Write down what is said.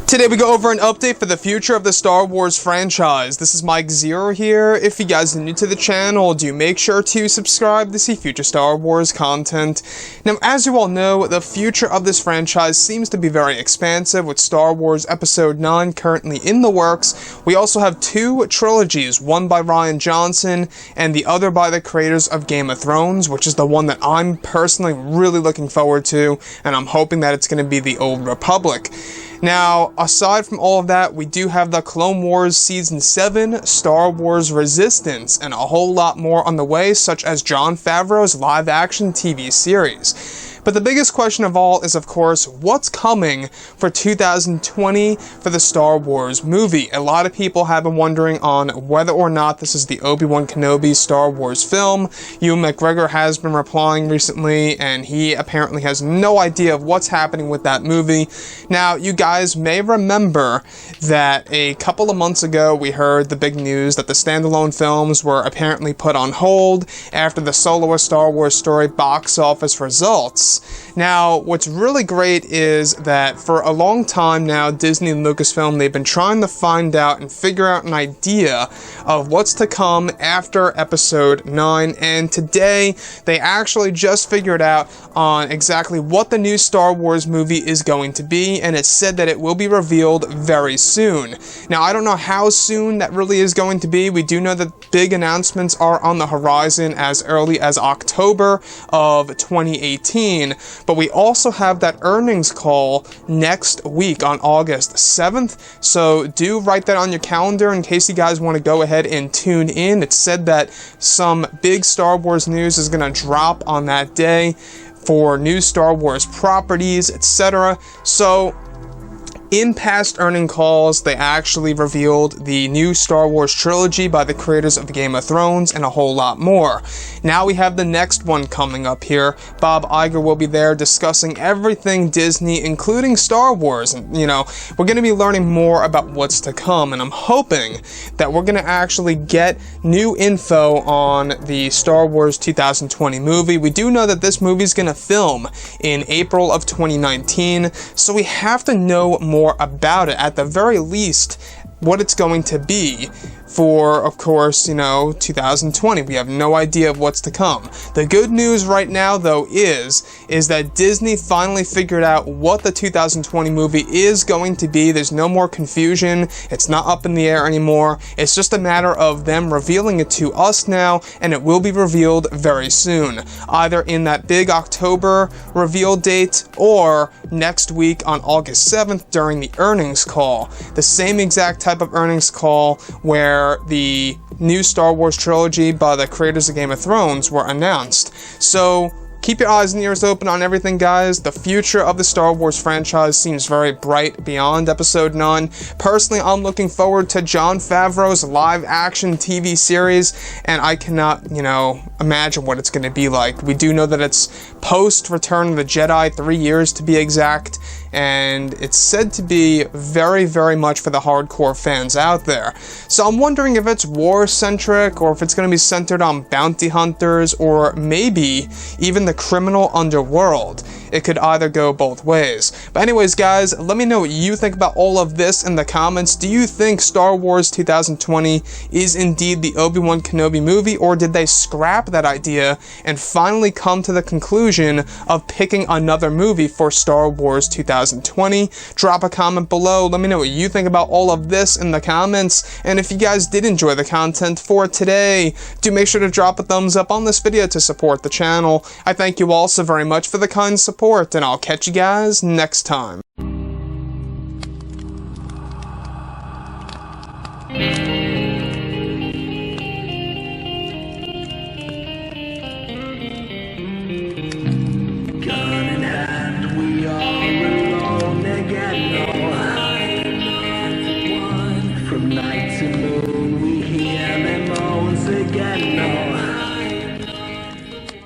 Today we go over an update for the future of the Star Wars franchise. This is Mike Zero here. If you guys are new to the channel, do make sure to subscribe to see future Star Wars content. Now, as you all know, the future of this franchise seems to be very expansive, with Star Wars Episode 9 currently in the works. We also have two trilogies, one by Rian Johnson and the other by the creators of Game of Thrones, which is the one that I'm personally really looking forward to, and I'm hoping that it's going to be the Old Republic. Now, aside from all of that, we do have the Clone Wars Season 7, Star Wars Resistance, and a whole lot more on the way, such as Jon Favreau's live-action TV series. But the biggest question of all is, of course, what's coming for 2020 for the Star Wars movie? A lot of people have been wondering on whether or not this is the Obi-Wan Kenobi Star Wars film. Ewan McGregor has been replying recently, and he apparently has no idea of what's happening with that movie. Now, you guys may remember that a couple of months ago we heard the big news that the standalone films were apparently put on hold after the Solo A Star Wars Story box office results. Now, what's really great is that for a long time now, Disney and Lucasfilm, they've been trying to find out and figure out an idea of what's to come after Episode 9, and today they actually just figured out on exactly what the new Star Wars movie is going to be, and it's said that it will be revealed very soon. Now, I don't know how soon that really is going to be. We do know that big announcements are on the horizon as early as October of 2018. But we also have that earnings call next week on August 7th, so do write that on your calendar in case you guys want to go ahead and tune in. It's said that some big Star Wars news is going to drop on that day for new Star Wars properties, etc. So, in past earning calls, they actually revealed the new Star Wars trilogy by the creators of Game of Thrones and a whole lot more. Now we have the next one coming up here. Bob Iger will be there discussing everything Disney, including Star Wars. And, you know, we're going to be learning more about what's to come, and I'm hoping that we're going to actually get new info on the Star Wars 2020 movie. We do know that this movie is going to film in April of 2019, so we have to know more about it, at the very least, what it's going to be for, of course, 2020. We have no idea of what's to come. The good news right now, though, is that Disney finally figured out what the 2020 movie is going to be. There's no more confusion. It's not up in the air anymore. It's just a matter of them revealing it to us now, and it will be revealed very soon. Either in that big October reveal date, or next week on August 7th during the earnings call. The same exact type of earnings call where the new Star Wars trilogy by the creators of Game of Thrones were announced. So, keep your eyes and ears open on everything, guys. The future of the Star Wars franchise seems very bright beyond Episode 9. Personally, I'm looking forward to Jon Favreau's live-action TV series, and I cannot, imagine what it's going to be like. We do know that it's post-Return of the Jedi, 3 years to be exact, and it's said to be very, very much for the hardcore fans out there. So I'm wondering if it's war-centric, or if it's going to be centered on bounty hunters, or maybe even the criminal underworld. It could either go both ways. But anyways, guys, let me know what you think about all of this in the comments. Do you think Star Wars 2020 is indeed the Obi-Wan Kenobi movie, or did they scrap that idea and finally come to the conclusion of picking another movie for Star Wars 2020? Drop a comment below. Let me know what you think about all of this in the comments. And if you guys did enjoy the content for today, do make sure to drop a thumbs up on this video to support the channel. I thank you all so very much for the kind support, and I'll catch you guys next time.